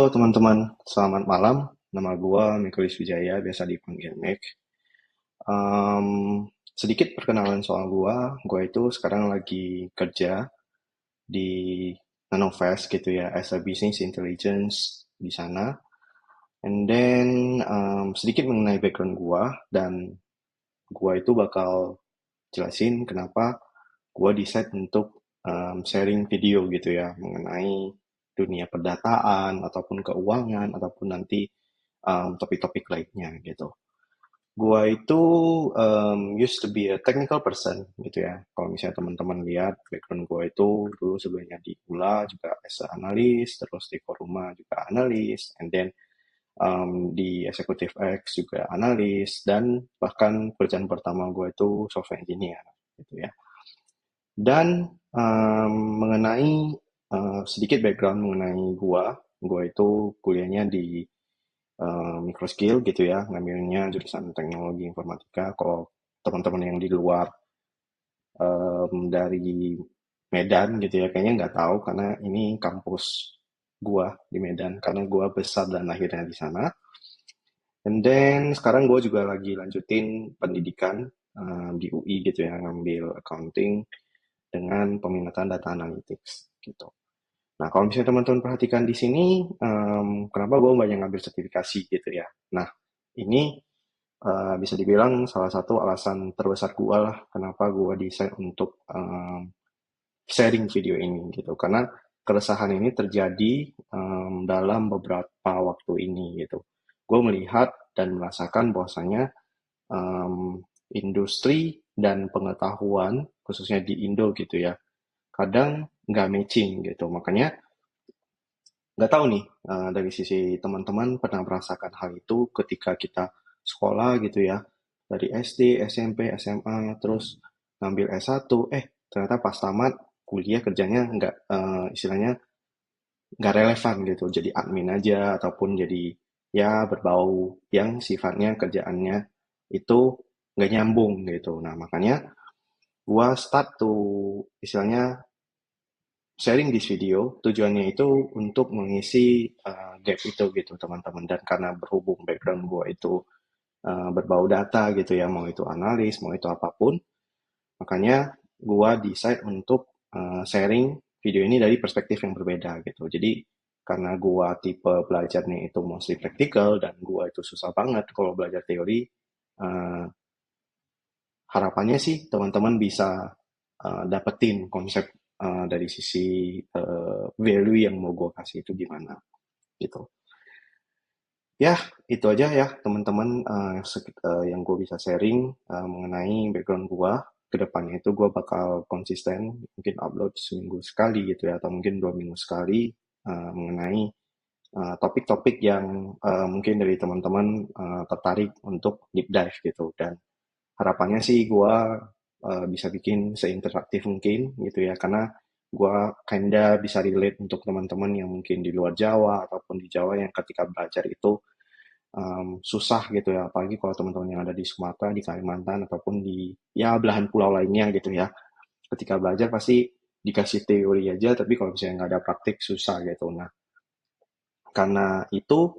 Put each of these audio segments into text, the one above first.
teman-teman, selamat malam. Nama gua Mikulis Wijaya, biasa dipanggil Mek. Em, Sedikit perkenalan soal gua itu sekarang lagi kerja di Nanovast gitu ya, as a business intelligence di sana. And then sedikit mengenai background gua, dan gua itu bakal jelasin kenapa gua decide untuk sharing video gitu ya, mengenai dunia perdataan, ataupun keuangan, ataupun nanti topik-topik lainnya gitu. Gua itu used to be a technical person gitu ya. Kalau misalnya teman-teman lihat background gua itu dulu sebelumnya di ULA juga as a analis, terus di Foruma juga analis, and then di Executive X juga analis, dan bahkan pekerjaan pertama gua itu software engineer gitu ya. Dan mengenai sedikit background mengenai gua itu kuliahnya di microskill gitu ya, ngambilnya jurusan teknologi informatika. Kalau teman-teman yang di luar dari Medan gitu ya, kayaknya nggak tahu karena ini kampus gua di Medan, karena gua besar dan lahirnya di sana. And then sekarang gue juga lagi lanjutin pendidikan di UI gitu ya, ngambil accounting dengan peminatan data analytics gitu. Nah, kalau misalnya teman-teman perhatikan di sini, kenapa gue banyak ngambil sertifikasi gitu ya. Nah, ini bisa dibilang salah satu alasan terbesar gue lah kenapa gue desain untuk sharing video ini gitu. Karena keresahan ini terjadi dalam beberapa waktu ini gitu. Gue melihat dan merasakan bahwasanya industri dan pengetahuan khususnya di Indo gitu ya, kadang nggak matching gitu. Makanya nggak tahu nih, dari sisi teman-teman pernah merasakan hal itu ketika kita sekolah gitu ya, dari SD, SMP, SMA, terus ngambil S1, ternyata pas tamat kuliah kerjanya nggak, istilahnya nggak relevan gitu, jadi admin aja ataupun jadi ya berbau yang sifatnya kerjaannya itu nggak nyambung gitu. Nah makanya gua start to istilahnya sharing this video, tujuannya itu untuk mengisi gap itu gitu teman-teman. Dan karena berhubung background gua itu berbau data gitu ya, mau itu analis, mau itu apapun, makanya gua decide untuk sharing video ini dari perspektif yang berbeda gitu. Jadi karena gua tipe belajarnya itu mostly practical dan gua itu susah banget kalau belajar teori, eh, harapannya sih teman-teman bisa dapetin konsep dari sisi value yang mau gue kasih itu gimana gitu. Ya, itu aja ya teman-teman, yang gue bisa sharing mengenai background gue. Kedepannya itu gue bakal konsisten, mungkin upload seminggu sekali gitu ya, atau mungkin 2 minggu sekali mengenai topik-topik yang mungkin dari teman-teman tertarik untuk deep dive gitu. Dan harapannya sih gue bisa bikin seinteraktif mungkin gitu ya, karena gue kinda bisa relate untuk teman-teman yang mungkin di luar Jawa ataupun di Jawa yang ketika belajar itu susah gitu ya, apalagi kalau teman-teman yang ada di Sumatera, di Kalimantan, ataupun di ya belahan pulau lainnya gitu ya. Ketika belajar pasti dikasih teori aja, tapi kalau misalnya nggak ada praktik susah gitu. Nah, karena itu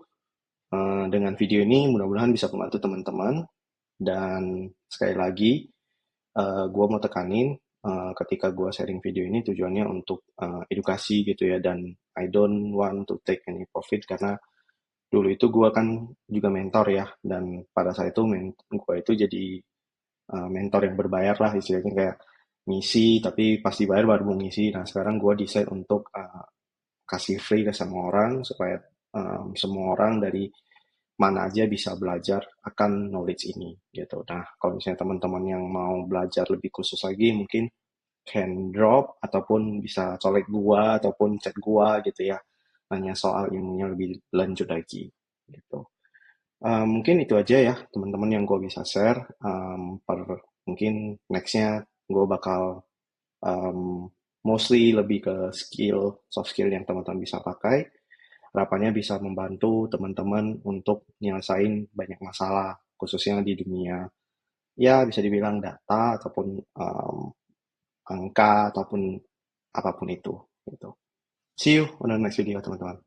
dengan video ini mudah-mudahan bisa membantu teman-teman. Dan sekali lagi, gue mau tekanin ketika gue sharing video ini tujuannya untuk edukasi gitu ya, dan I don't want to take any profit karena dulu itu gue kan juga mentor ya, dan pada saat itu gue itu jadi mentor yang berbayar lah istilahnya, kayak ngisi tapi pasti bayar baru mau ngisi. Nah sekarang gue decide untuk kasih free ke semua orang supaya semua orang dari mana aja bisa belajar akan knowledge ini gitu. Nah kalau misalnya teman-teman yang mau belajar lebih khusus lagi mungkin can drop ataupun bisa colek gua ataupun chat gua gitu ya, nanya soal ilmunya lebih lanjut lagi gitu. Mungkin itu aja ya teman-teman yang gue bisa share. Mungkin nextnya gue bakal um, mostly lebih ke skill, soft skill yang teman-teman bisa pakai. Harapannya bisa membantu teman-teman untuk nyelesain banyak masalah, khususnya di dunia ya bisa dibilang data ataupun angka ataupun apapun itu gitu. See you on the next video teman-teman.